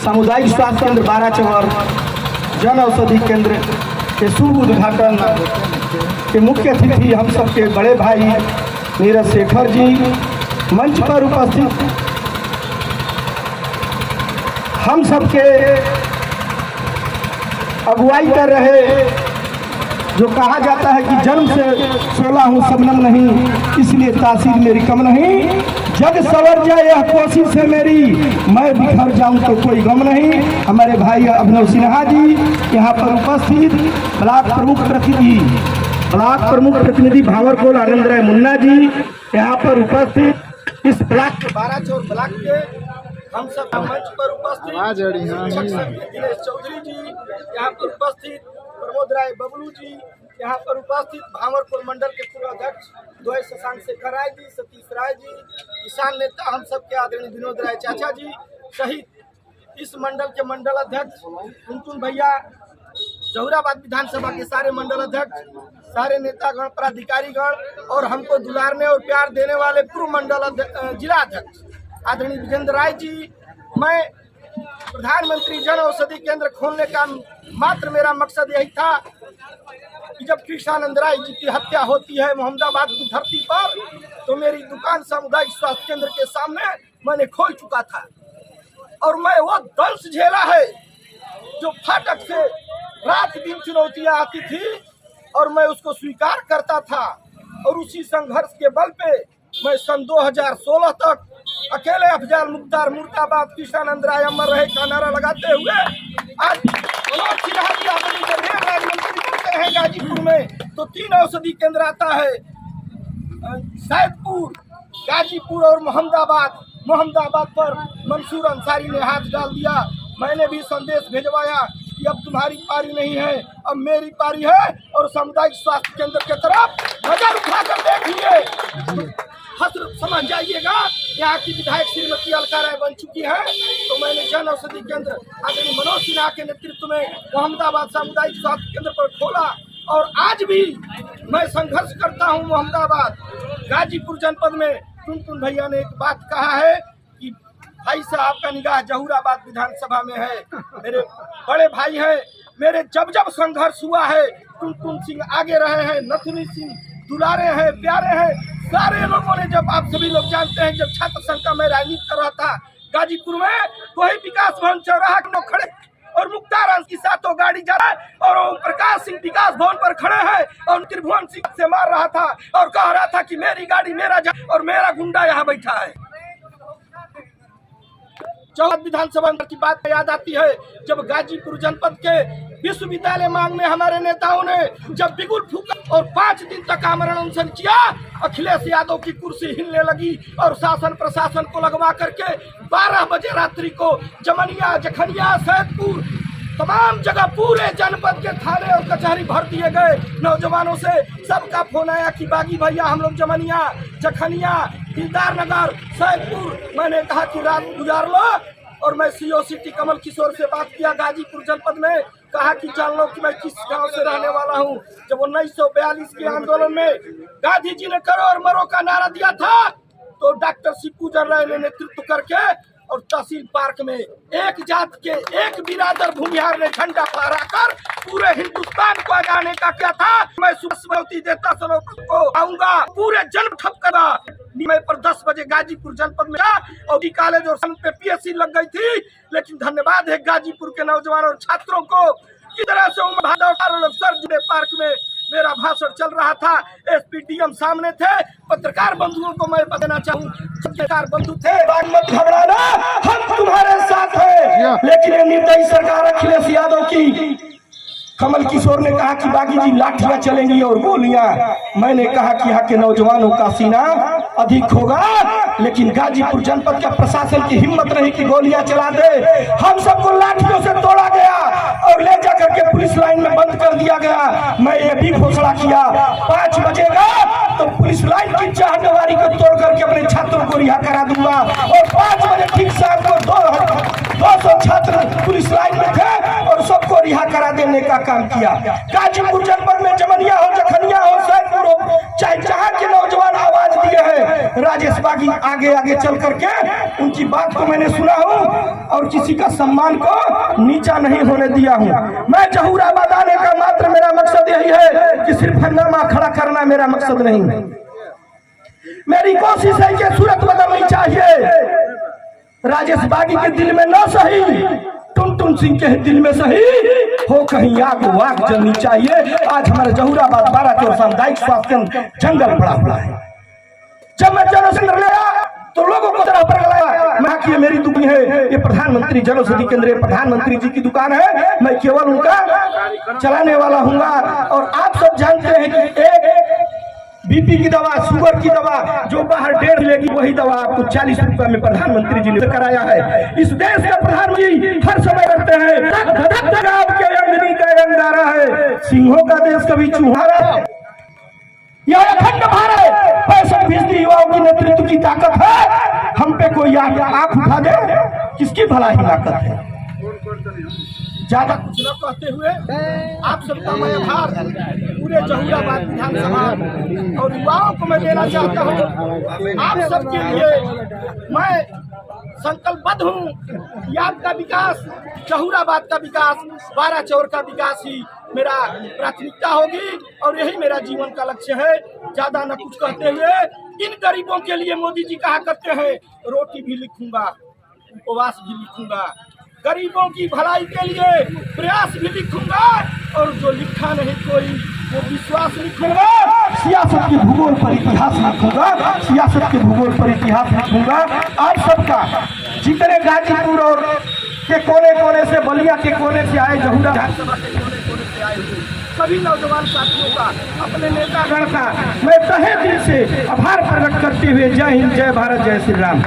सामुदायिक स्वास्थ्य केंद्र बाराचौर जन औषधि केंद्र के शुभ उद्घाटन के मुख्य अतिथि हम सबके बड़े भाई नीरज शेखर जी मंच पर उपस्थित हम सबके अगुवाई कर रहे, जो कहा जाता है कि जन्म से 16 हूँ सबनम नहीं, इसलिए तासीर मेरी कम नहीं, जग सवर जाए यह कोशिश है मेरी, मैं बिखर जाऊं तो कोई गम नहीं। हमारे भाई अभिनव सिन्हा जी यहाँ पर उपस्थित, ब्लॉक प्रमुख प्रतिनिधि भावरकोल आनंद राय मुन्ना जी यहाँ पर उपस्थित, इस ब्लॉक के बाराचौर ब्लॉक के हम सब मंच पर उपस्थित दिनेश चौधरी जी यहाँ पर उपस्थित, प्रमोद राय बबलू जी यहाँ पर उपस्थित, भावरकोल मंडल के पूर्व अध्यक्ष द्वय शशांक शेखर राय जी, सतीश राय जी, किसान नेता हम सब के आदरणीय विनोद राय चाचा जी सहित इस मंडल के मंडल अध्यक्ष टुनटुन भैया, जहुराबाद विधानसभा के सारे मंडल अध्यक्ष, सारे नेतागण, पदाधिकारीगण और हमको दुलारने और प्यार देने वाले पूर्व मंडल जिला अध्यक्ष आदरणीय विजेंद्र राय जी। मैं प्रधानमंत्री जन औषधि केंद्र खोलने का मात्र मेरा मकसद यही था कि जब कृष्णानंद राय जी की हत्या होती है मोहम्मदाबाद की धरती पर, तो मेरी दुकान सामुदायिक स्वास्थ्य केंद्र के सामने मैंने खोल चुका था और मैं वो दंश झेला है जो फाटक से रात दिन चुनौतियां आती थी और मैं उसको स्वीकार करता था। और उसी संघर्ष के बल पे मैं सन 2016 तक अकेले अफजाल मुख्तार मुर्दाबाद कृष्णानंद राय अमर रहे का नारा लगाते हुए आज मनोज सिन्हा जी आदरणीय जब रेल राज्य मंत्री बनते हैं गाजीपुर में, तो 3 औषधि केंद्र आता है, सैदपुर, गाजीपुर और मोहम्मदाबाद पर मंसूर अंसारी ने हाथ डाल दिया। मैंने भी संदेश भेजवाया कि अब तुम्हारी पारी नहीं है, अब मेरी पारी है और सामुदायिक स्वास्थ्य केंद्र की तरफ नजर उठाकर देखिए, हस्र समझ जाइएगा। यहाँ की विधायक श्रीमती अलका राय बन चुकी है, तो मैंने जन औषधि केंद्र आदरणीय मनोज सिन्हा के नेतृत्व में मोहम्मदाबाद सामुदायिक स्वास्थ्य केंद्र पर खोला और आज भी मैं संघर्ष करता हूँ। मोहम्मदाबाद गाजीपुर जनपद में टुनटुन भैया ने एक बात कहा है कि भाई साहब का निगाह जहुराबाद विधानसभा में है, मेरे बड़े भाई हैं, मेरे जब संघर्ष हुआ है टुनटुन सिंह आगे रहे हैं, नथुनी सिंह दुलारे हैं, प्यारे हैं, सारे लोगों ने, जब आप सभी लोग जानते हैं जब छात्र संघ का मैं राजनीति कर रहा था गाजीपुर में, वही विकास भवन चौराहा के लोग खड़े और मुख्तार अंश की साथों गाड़ी जा रहा है और ओम प्रकाश सिंह विकास भवन पर खड़े हैं और त्रिभुवन सिंह से मार रहा था और कह रहा था कि मेरी गाड़ी मेरा और मेरा गुंडा यहाँ बैठा है। चौथ विधानसभा की बात याद आती है जब गाजीपुर जनपद के विश्वविद्यालय मांग में हमारे नेताओं ने जब बिगुल फूका और 5 दिन तक आमरण अनशन किया, अखिलेश यादव की कुर्सी हिलने लगी और शासन प्रशासन को लगवा करके 12 बजे रात्रि को जमनिया, जखनिया, सैदपुर तमाम जगह पूरे जनपद के थाने और कचहरी भर दिए गए। नौजवानों से सबका फोन आया कि बागी भैया हम लोग जमनिया, जखनिया, दिलदार नगर, सैदपुर, मैंने कहा कि रात गुजार लो और मैं सीओ सिटी कमल किशोर से बात किया गाजीपुर जनपद में, कहा कि जान लो कि मैं किस गांव से रहने वाला हूं। जब 1942 के आंदोलन में गांधी जी ने करो और मरो का नारा दिया था, तो डॉक्टर सिप्पू जरनैल ने नेतृत्व करके और तहसील पार्क में एक जात के एक बिरादर भूमिहार ने झंडा फहराकर पूरे हिंदुस्तान को आगाने का क्या था। मैं सुबह देता को आऊंगा, पूरे जन्म ठप करा। मैं पर 10 बजे गाजीपुर जनपद में और कॉलेज और पे पीएससी लग गई थी, लेकिन धन्यवाद है गाजीपुर के नौजवानों और छात्रों को, किस तरह से सर जुड़े पार्क में मेरा भाषण चल रहा था, एसपीडीएम सामने थे, पत्रकार बंधुओं को मैं बताना चाहूँ, पत्रकार बंधु थे, मत घबराना, हम तुम्हारे साथ हैं। लेकिन ये निर्दयी सरकार अखिलेश यादव की, कमल किशोर ने कहा कि बागी जी लाठियां चलेंगी और गोलियां, मैंने कहा कि यहाँ के नौजवानों का सीना अधिक होगा, लेकिन गाजीपुर जनपद का प्रशासन की हिम्मत नहीं कि गोलियां चला दे। हम सबको लाठियों से तोड़ा गया और ले जाकर के पुलिस लाइन में बंद कर दिया गया। मैं ये भी घोषणा किया 5 बजेगा तो पुलिस लाइन की चाहनेवारी को तोड़ करके अपने छात्रों को रिहा करा दूंगा और 5 बजे ठीक शाम को 200 छात्र पुलिस लाइन में थे और सबको रिहा करा देने का काम किया। गाजीपुर जनपद में जमनिया हो, जखनिया हो, सैदपुर पूर्व चाहे जहां के नौजवान आवाज दिए हैं, राजेश बागी आगे आगे चल करके उनकी बात को मैंने सुना हूं और किसी का सम्मान को नीचा नहीं होने दिया हूं। मैं जहूराबाद आने का मात्र मेरा मकसद यही है कि सिर्फ हंगामा खड़ा करना मेरा मकसद नहीं। मेरी कोशिश है कि सूरत बदलनी चाहिए। राजेश बागी के दिल में न सही, टुनटुन सिंह के दिल में सही हो कहीं आग वाग जलनी चाहिए। आज हमारे जहूराबाद 12 सामुदायिक स्वास्थ्य जंगल पड़ा हुआ है। जब मैं जनौषधि गया तो लोगों को तरह पर लगाया, मैं कि मेरी दुकान है, ये प्रधानमंत्री जनौषधि केंद्र प्रधानमंत्री जी की दुकान है, मैं केवल उनका चलाने वाला हूँगा। और आप सब जानते हैं कि एक बीपी की दवा, शुगर की दवा जो बाहर 1.5 लेगी, वही दवा आपको 40 रुपए में प्रधानमंत्री जी ने कराया है। इस देश का प्रधानमंत्री हर समय करते हैं आपके अंगनी का रंगदारा है, सिंहों का देश कभी चुहारा है। यह अखंड भारत 65% युवाओं की नेतृत्व की ताकत है। हम पे कोई आंख उठा दे, किसकी भलाई ताकत है। ज्यादा कुछ न कहते हुए आप सबका मैं आभार पूरे जहूराबाद विधानसभा और युवाओं को मैं देना चाहता हूँ। आप सबके लिए मैं संकल्पबद्ध हूँ कि आपका विकास, जहूराबाद का विकास, 12 चौर का विकास ही मेरा प्राथमिकता होगी और यही मेरा जीवन का लक्ष्य है। ज्यादा न कुछ कहते हुए इन गरीबों के लिए मोदी जी कहा करते हैं रोटी भी लिखूंगा, उपवास भी लिखूंगा, गरीबों की भलाई के लिए प्रयास भी लिखूंगा और जो लिखा नहीं कोई वो विश्वास लिखूंगा। सियासत के भूगोल पर इतिहास लिखूंगा, सियासत के भूगोल पर इतिहास लिखूंगा। आप सबका जितने गाजीपुर और के कोने कोने से, बलिया के कोने से आए, जहूरा विधानसभा के कोने कोने से आए हुए सभी नौजवान साथियों का, अपने नेतागण का मैं तहे दिल से आभार प्रकट करते हुए जय हिंद, जय भारत, जय श्री राम।